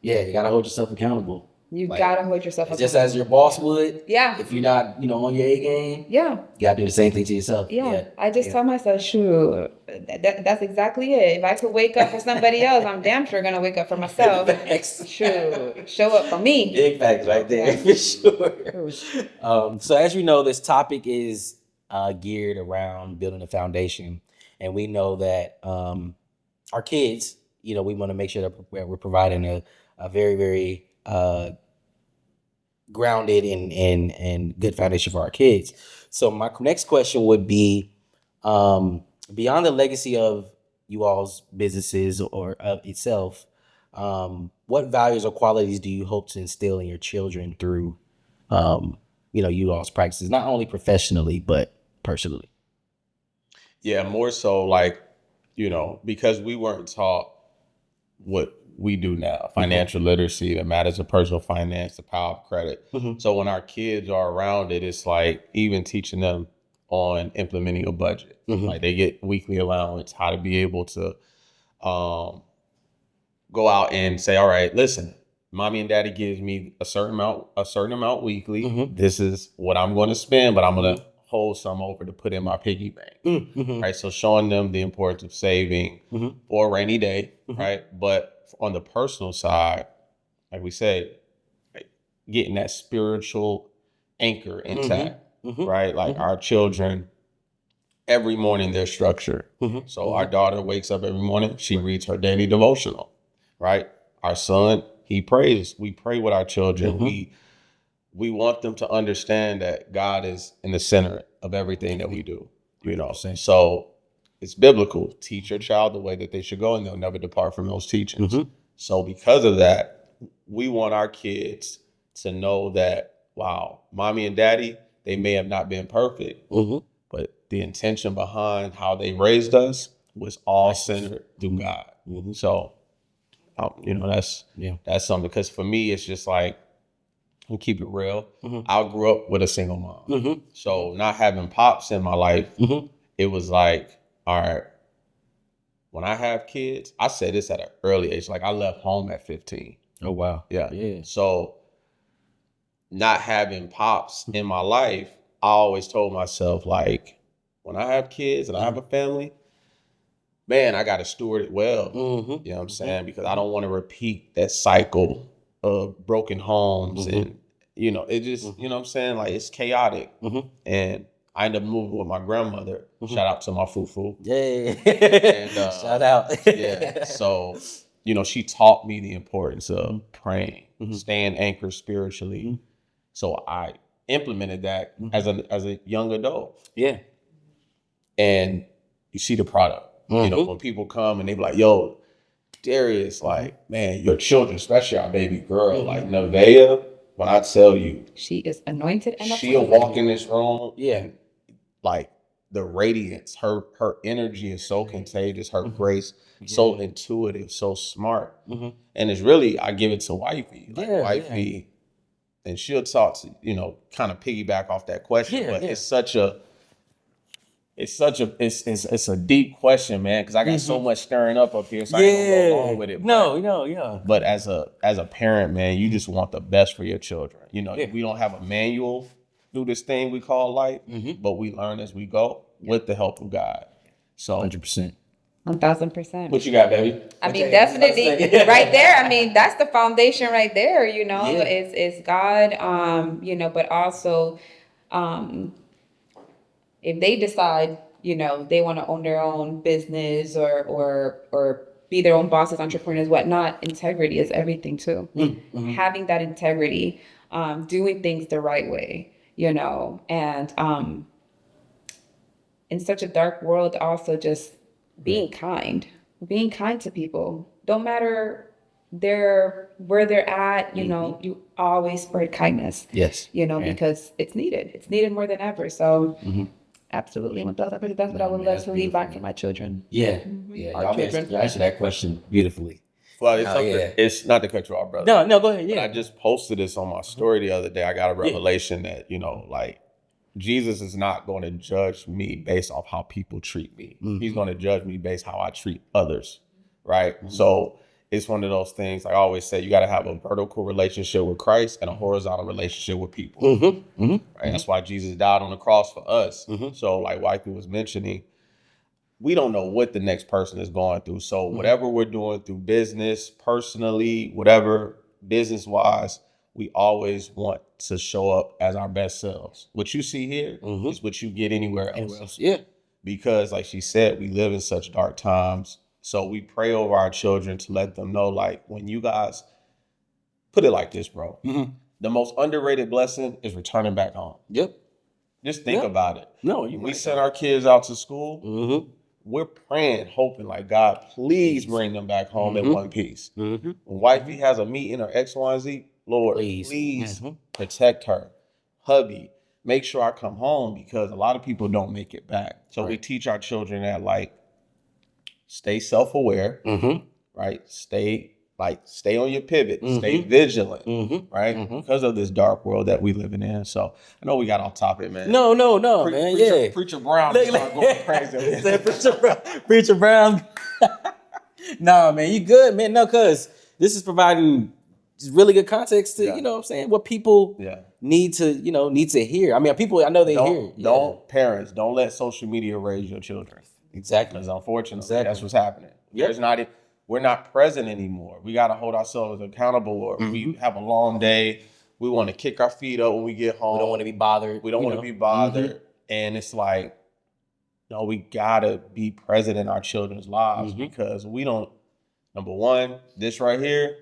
[SPEAKER 1] you gotta hold yourself accountable.
[SPEAKER 3] You gotta hold yourself accountable.
[SPEAKER 1] Just as your boss would.
[SPEAKER 3] Yeah.
[SPEAKER 1] If you're not, on your A game.
[SPEAKER 3] Yeah.
[SPEAKER 1] You gotta do the same thing to yourself.
[SPEAKER 3] Yeah. I just tell myself, shoot, that's exactly it. If I could wake up for somebody else, I'm damn sure gonna wake up for myself. Shoot, show up for me.
[SPEAKER 1] Big facts right there, for sure. So as you know, this topic is geared around building a foundation, and we know that our kids, we want to make sure that we're providing a very, very grounded and good foundation for our kids. So my next question would be, beyond the legacy of you all's businesses or of itself, what values or qualities do you hope to instill in your children through, you all's practices, not only professionally, but personally?
[SPEAKER 2] Yeah, more so like, because we weren't taught what we do now, financial literacy, the matters of personal finance, the power of credit. So when our kids are around it, it's like even teaching them on implementing a budget. Like they get weekly allowance, how to be able to go out and say, all right, listen, mommy and daddy gives me a certain amount weekly. This is what I'm going to spend, but I'm going to hold some over to put in my piggy bank. Right. So showing them the importance of saving for a rainy day. Right. But on the personal side, like we said, getting that spiritual anchor intact. Right. Like our children, every morning there's structure. So our daughter wakes up every morning, she reads her daily devotional. Right. Our son, he prays. We pray with our children. We want them to understand that God is in the center of everything that we do, So it's biblical. Teach your child the way that they should go, and they'll never depart from those teachings. So because of that, we want our kids to know that, wow, mommy and daddy, they may have not been perfect, but the intention behind how they raised us was all centered through God. So, that's something, because for me, it's just like, we'll keep it real. I grew up with a single mom. So not having pops in my life, it was like, all right, when I have kids, I say this at an early age, like I left home at 15.
[SPEAKER 1] Oh, wow.
[SPEAKER 2] Yeah. So not having pops in my life, I always told myself, like, when I have kids and I have a family, man, I got to steward it well. You know what I'm saying? Because I don't want to repeat that cycle of broken homes. And, it just, you know what I'm saying? Like, it's chaotic. And I ended up moving with my grandmother. Shout out to my fufu.
[SPEAKER 1] Yeah.
[SPEAKER 2] And,
[SPEAKER 1] shout out.
[SPEAKER 2] Yeah. So, she taught me the importance of praying, staying anchored spiritually. So I implemented that as a young adult.
[SPEAKER 1] Yeah.
[SPEAKER 2] And you see the product. When people come and they be like, yo, Darius, like, man, your children, especially our baby girl, like Nevaeh, when I tell you,
[SPEAKER 3] she is anointed and
[SPEAKER 2] she'll walk in this room.
[SPEAKER 1] Yeah.
[SPEAKER 2] Like, the radiance, her energy is so contagious, her grace, so intuitive, so smart. And it's really, I give it to wifey. Like, wifey, and she'll talk to, kind of piggyback off that question, but it's a deep question, man, because I got so much stirring up here, so I ain't gonna go along with it. But as a parent, man, you just want the best for your children. We don't have a manual through this thing we call life, but we learn as we go with the help of God. So
[SPEAKER 1] 100%.
[SPEAKER 3] 1000%.
[SPEAKER 2] What you got, baby?
[SPEAKER 3] I mean, definitely right there. I mean, that's the foundation right there, it's God, but also, if they decide, they want to own their own business or be their own bosses, entrepreneurs, whatnot, integrity is everything too. Having that integrity, doing things the right way, and in such a dark world, also just being kind to people. Don't matter where they're at, you always spread kindness.
[SPEAKER 1] Yes.
[SPEAKER 3] Because it's needed. It's needed more than ever. So absolutely. That's what I would love to leave back for my children.
[SPEAKER 1] Yeah.
[SPEAKER 3] Our children.
[SPEAKER 1] You answered that question beautifully.
[SPEAKER 2] Well, it's not to cut you off, brother.
[SPEAKER 1] No, go ahead. Yeah.
[SPEAKER 2] But I just posted this on my story the other day. I got a revelation that, like, Jesus is not going to judge me based off how people treat me. He's going to judge me based how I treat others, right? So it's one of those things, like I always say, you got to have a vertical relationship with Christ and a horizontal relationship with people. Right? That's why Jesus died on the cross for us. So like Wifey was mentioning, we don't know what the next person is going through. So whatever we're doing through business, personally, whatever, business-wise, we always want to show up as our best selves. What you see here is what you get anywhere else.
[SPEAKER 1] Yeah.
[SPEAKER 2] Because like she said, we live in such dark times. So we pray over our children to let them know, like, when you guys, put it like this, bro. The most underrated blessing is returning back home.
[SPEAKER 1] Yep.
[SPEAKER 2] Just think about it.
[SPEAKER 1] No,
[SPEAKER 2] we send our kids out to school. We're praying, hoping, like, God, please bring them back home in one piece. When wifey has a meeting or X, Y, and Z, Lord, please protect her. Hubby, make sure I come home, because a lot of people don't make it back. So we teach our children that, like, stay self-aware, right? Stay on your pivot, stay vigilant, right? Because of this dark world that we living in. So I know we got off topic, man.
[SPEAKER 1] No, man.
[SPEAKER 2] Preacher Brown start going crazy.
[SPEAKER 1] Preacher Brown. Nah, man, you good, man. No, cause this is providing really good context to, what I'm saying, what people need to hear. I mean, people, I know they hear.
[SPEAKER 2] Parents, don't let social media raise your children.
[SPEAKER 1] Exactly.
[SPEAKER 2] Because unfortunately, that's what's happening. We're not present anymore. We got to hold ourselves accountable. Or we have a long day. We want to kick our feet up when we get home.
[SPEAKER 1] We don't want to be bothered.
[SPEAKER 2] We don't want to be bothered. And it's like, no, we got to be present in our children's lives, because we don't, number one, this right here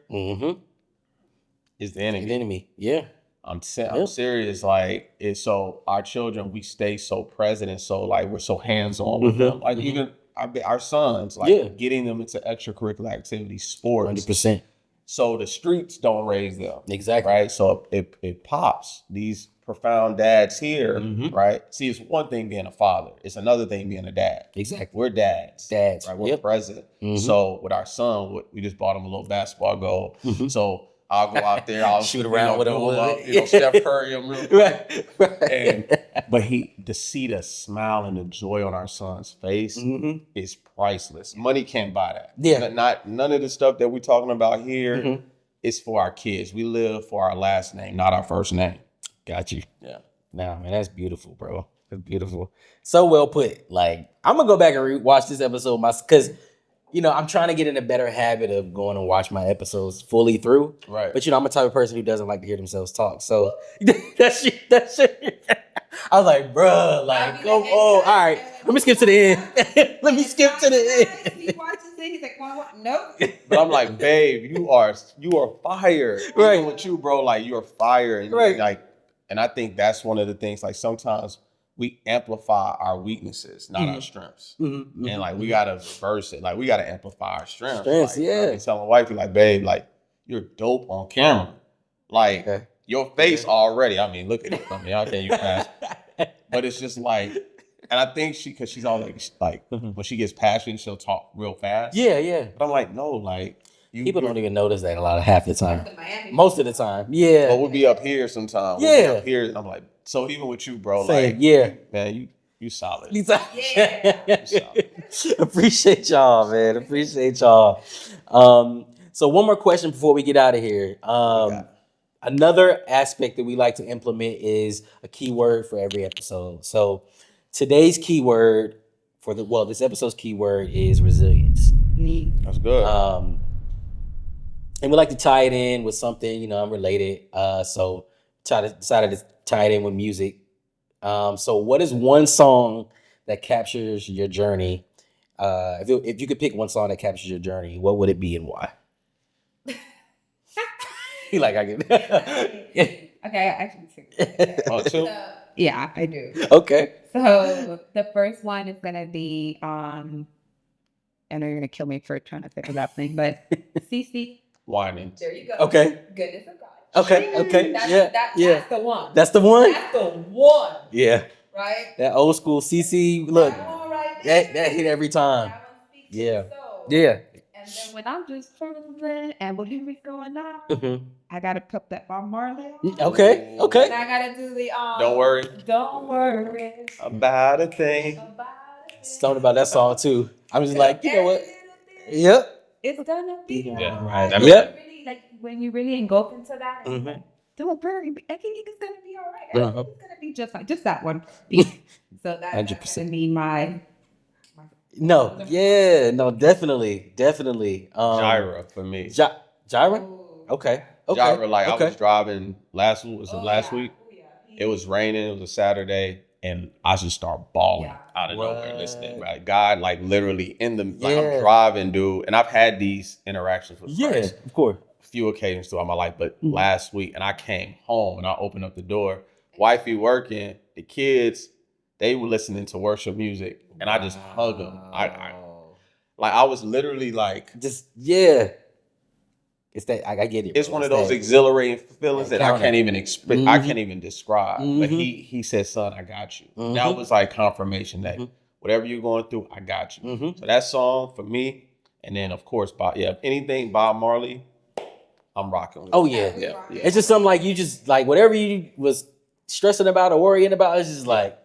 [SPEAKER 2] is the enemy.
[SPEAKER 1] The enemy, yeah.
[SPEAKER 2] I'm serious. Like, it's so our children, we stay so present and so, like, we're so hands-on with them. Like, even our sons, like, getting them into extracurricular activities, sports.
[SPEAKER 1] 100%.
[SPEAKER 2] So the streets don't raise them.
[SPEAKER 1] Exactly.
[SPEAKER 2] Right? So it pops. These profound dads here, right? See, it's one thing being a father. It's another thing being a dad.
[SPEAKER 1] Exactly.
[SPEAKER 2] We're dads.
[SPEAKER 1] Dads.
[SPEAKER 2] Right? We're present. So with our son, we just bought him a little basketball goal. So I'll go out there, I'll
[SPEAKER 1] shoot around with him,
[SPEAKER 2] Steph Curry him real quick.
[SPEAKER 1] Right.
[SPEAKER 2] But to see the smile and the joy on our son's face is priceless. Money can't buy that.
[SPEAKER 1] Yeah.
[SPEAKER 2] None of the stuff that we're talking about here is for our kids. We live for our last name, not our first name.
[SPEAKER 1] Got you.
[SPEAKER 2] Yeah.
[SPEAKER 1] Nah, man, that's beautiful, bro. That's beautiful. So well put. Like, I'm gonna go back and watch this episode because I'm trying to get in a better habit of going and watch my episodes fully through.
[SPEAKER 2] Right.
[SPEAKER 1] But I'm a type of person who doesn't like to hear themselves talk. So that shit. I was like, bruh, like, go, all right. Let me skip to the end. Let me skip to the end.
[SPEAKER 3] He watches it. He's like, what? Nope.
[SPEAKER 2] But I'm like, babe, you are fire.
[SPEAKER 1] Right.
[SPEAKER 2] Even with you, bro, like you're fire. And
[SPEAKER 1] right.
[SPEAKER 2] Like, and I think that's one of the things. Like sometimes we amplify our weaknesses, not our strengths. And like we gotta reverse it. Like we gotta amplify our strengths. Like,
[SPEAKER 1] yeah.
[SPEAKER 2] I be telling wifey, like, babe, like you're dope on camera. Like your face already. I mean, look at it. I mean, how can you pass? But it's just like, and I think because she's always like when she gets passionate, she'll talk real fast.
[SPEAKER 1] Yeah.
[SPEAKER 2] But I'm like, no, like
[SPEAKER 1] people don't even notice that half the time. Most of the time. Yeah.
[SPEAKER 2] But we'll be up here sometimes.
[SPEAKER 1] Yeah.
[SPEAKER 2] We'll be up here. And I'm like, so even with you, bro,
[SPEAKER 1] same.
[SPEAKER 2] Like,
[SPEAKER 1] yeah.
[SPEAKER 2] Man, you solid.
[SPEAKER 1] You solid. Appreciate y'all, man. Appreciate y'all. So one more question before we get out of here. Another aspect that we like to implement is a keyword for every episode. So today's keyword this episode's keyword is resilience.
[SPEAKER 2] That's good.
[SPEAKER 1] And we like to tie it in with something, unrelated. So decided to tie it in with music. So what is one song that captures your journey? If you could pick one song that captures your journey, what would it be and why? Like I get.
[SPEAKER 3] Okay, I actually think.
[SPEAKER 2] Oh, two?
[SPEAKER 3] Yeah, I do.
[SPEAKER 1] Okay.
[SPEAKER 3] So the first one is gonna be I know you're gonna kill me for trying to think of that thing, but CC.
[SPEAKER 2] Whining.
[SPEAKER 3] There you go.
[SPEAKER 1] Okay.
[SPEAKER 3] Goodness of God.
[SPEAKER 1] Okay.
[SPEAKER 3] That's the one.
[SPEAKER 1] That's the one.
[SPEAKER 3] That's the one.
[SPEAKER 1] Yeah.
[SPEAKER 3] Right.
[SPEAKER 1] That old school CC look.
[SPEAKER 3] That one right there.
[SPEAKER 1] That hit every time.
[SPEAKER 3] That one speaks
[SPEAKER 1] Yeah.
[SPEAKER 3] to the soul.
[SPEAKER 1] Yeah.
[SPEAKER 3] And then when I'm just struggling and whatever's going on, I gotta put that Bob Marley on.
[SPEAKER 1] Okay.
[SPEAKER 3] And I gotta do the
[SPEAKER 2] Don't worry.
[SPEAKER 3] Don't worry
[SPEAKER 2] About a thing.
[SPEAKER 1] Something about that song too. I'm just like, you know what? Yep.
[SPEAKER 3] It's gonna be
[SPEAKER 1] right.
[SPEAKER 3] Yep. Really, like when you really engulf into that, don't worry. I think it's gonna be all right. I think it's gonna be just fine. Just that one. So that's
[SPEAKER 1] 100%.
[SPEAKER 3] gonna be my.
[SPEAKER 1] No. Yeah. No. Definitely.
[SPEAKER 2] Gyra for me.
[SPEAKER 1] Gyra. Okay.
[SPEAKER 2] Gyra, like
[SPEAKER 1] okay.
[SPEAKER 2] I was driving last week. It was raining. It was a Saturday, and I just start bawling out of nowhere listening. Right, God, like literally in the like I'm driving, dude, and I've had these interactions with friends,
[SPEAKER 1] of course,
[SPEAKER 2] a few occasions throughout my life, but last week, and I came home and I opened up the door, wifey working, the kids, they were listening to worship music, and I just hugged them. I was literally like,
[SPEAKER 1] It's that I get it.
[SPEAKER 2] It's one of those exhilarating feelings that I can't even explain. I can't even describe. But he said, "Son, I got you." That was like confirmation that whatever you're going through, I got you. So that song for me, and then of course, anything Bob Marley, I'm rocking with.
[SPEAKER 1] Oh yeah. It's just something like you just like whatever you was stressing about or worrying about. It's just like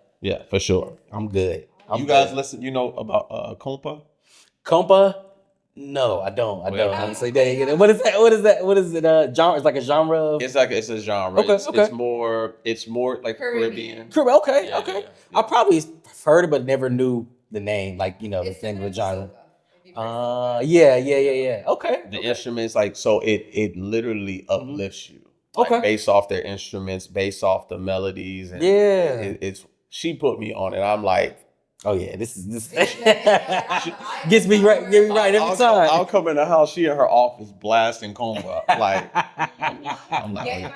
[SPEAKER 2] for sure.
[SPEAKER 1] I'm good.
[SPEAKER 2] You guys listen? You know about compa?
[SPEAKER 1] Compa? No, I don't. Honestly, what is that? What is it? Genre? It's like a genre. Of...
[SPEAKER 2] It's a genre.
[SPEAKER 1] Okay.
[SPEAKER 2] It's more like Caribbean.
[SPEAKER 1] Okay.
[SPEAKER 2] Yeah.
[SPEAKER 1] I probably heard it, but never knew the name. Like the thing of the genre. Yeah. Okay.
[SPEAKER 2] The instruments, it literally uplifts you. Based off their instruments, based off the melodies, and it's she put me on it. I'm like,
[SPEAKER 1] oh yeah, this gets me right every time.
[SPEAKER 2] I'll come in the house, she in her office blasting compa. Like, I'm like,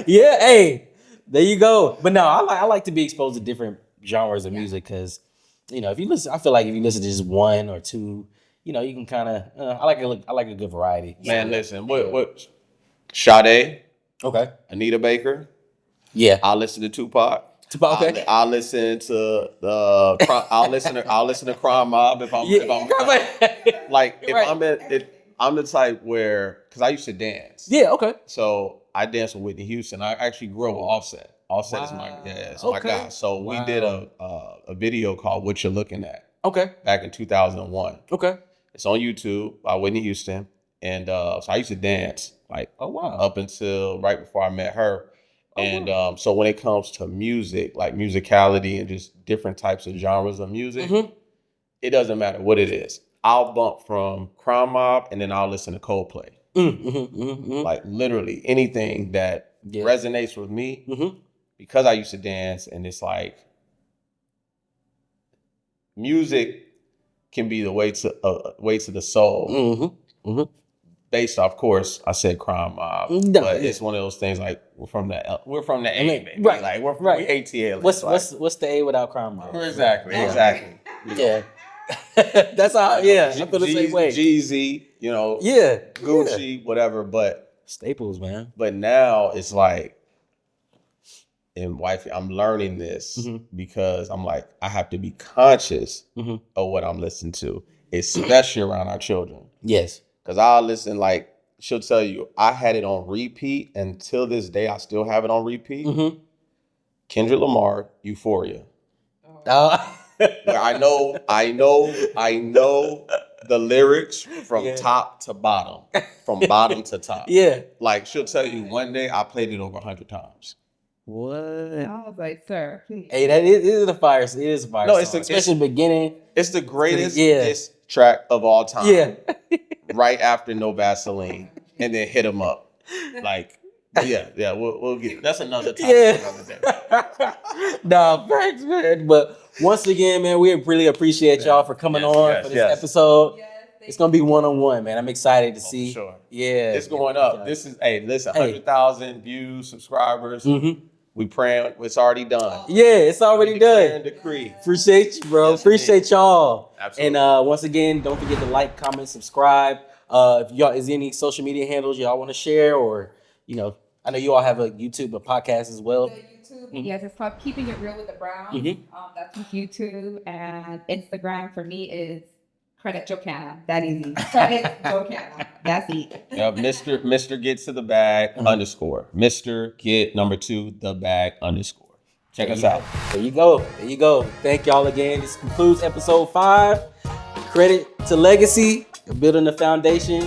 [SPEAKER 1] yeah, hey, there you go. But no, I like to be exposed to different genres of music because, if you listen, I feel like if you listen to just one or two, you can kind of. I like a good variety.
[SPEAKER 2] Man, listen, what Sade,
[SPEAKER 1] okay,
[SPEAKER 2] Anita Baker.
[SPEAKER 1] Yeah.
[SPEAKER 2] I'll listen to Tupac.
[SPEAKER 1] Okay.
[SPEAKER 2] I'll listen to I'll listen to Crime Mob if I'm like if I'm the type where, because I used to dance.
[SPEAKER 1] Yeah. Okay.
[SPEAKER 2] So I danced with Whitney Houston. I actually grew up with Offset. Offset is my guy. So we did a video called "What You're Looking At."
[SPEAKER 1] Okay.
[SPEAKER 2] Back in 2001.
[SPEAKER 1] Okay.
[SPEAKER 2] It's on YouTube by Whitney Houston, and so I used to dance like up until right before I met her. And so when it comes to music, like musicality and just different types of genres of music, it doesn't matter what it is. I'll bump from Crime Mob and then I'll listen to Coldplay. Like literally anything that resonates with me, because I used to dance, and it's like music can be the way to the soul. Based off, of course, I said Crime Mob, but it's one of those things like we're from the A, baby.
[SPEAKER 1] Right?
[SPEAKER 2] Like we're ATL.
[SPEAKER 1] What's the A without Crime Mob?
[SPEAKER 2] Exactly.
[SPEAKER 1] Yeah. That's how. Yeah, I feel the same way.
[SPEAKER 2] Jeezy, Gucci, whatever. But
[SPEAKER 1] staples, man.
[SPEAKER 2] But now it's like, and wifey, I'm learning this because I'm like, I have to be conscious of what I'm listening to, especially around our children.
[SPEAKER 1] Yes.
[SPEAKER 2] Because I'll listen, like, she'll tell you, I had it on repeat until this day. I still have it on repeat. Kendrick Lamar, Euphoria. Where I know the lyrics from top to bottom, from bottom to top.
[SPEAKER 1] Yeah.
[SPEAKER 2] Like, she'll tell you, one day I played it over 100 times.
[SPEAKER 1] What?
[SPEAKER 3] I was like, sir.
[SPEAKER 1] Hey, that is a fire. It is a fire.
[SPEAKER 2] No,
[SPEAKER 1] song. Especially the beginning.
[SPEAKER 2] It's the greatest diss track of all time.
[SPEAKER 1] Yeah.
[SPEAKER 2] Right after No Vaseline, and then Hit 'Em Up. Like, we'll get it. That's another topic.
[SPEAKER 1] Yeah. Nah, thanks, man. But once again, man, we really appreciate y'all for coming on for this episode. It's gonna be one-on-one, man. I'm excited to see.
[SPEAKER 2] For sure.
[SPEAKER 1] Yeah.
[SPEAKER 2] It's going up. This is 100,000 views, subscribers. We praying it's already done.
[SPEAKER 1] Yeah, it's already done.
[SPEAKER 2] Decree.
[SPEAKER 1] Appreciate you, bro.
[SPEAKER 2] Yes,
[SPEAKER 1] appreciate y'all.
[SPEAKER 2] Absolutely.
[SPEAKER 1] And once again, don't forget to like, comment, subscribe. If y'all is any social media handles y'all want to share, or I know you all have a YouTube, a podcast as well.
[SPEAKER 3] YouTube, yes, it's called Keeping It Real with the Browns. That's on YouTube, and Instagram for me is Credit Jocana. That easy. Credit Jocana. That's it.
[SPEAKER 2] Mr. Get to the Bag _ Mr. Get _2 the Bag _ Check us out.
[SPEAKER 1] There you go. Thank y'all again. This concludes episode 5. Credit to Legacy, building the foundation.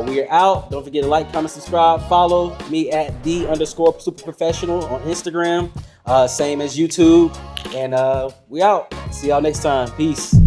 [SPEAKER 1] We are out. Don't forget to like, comment, subscribe. Follow me at _SuperProfessional on Instagram. Same as YouTube. And we out. See y'all next time. Peace.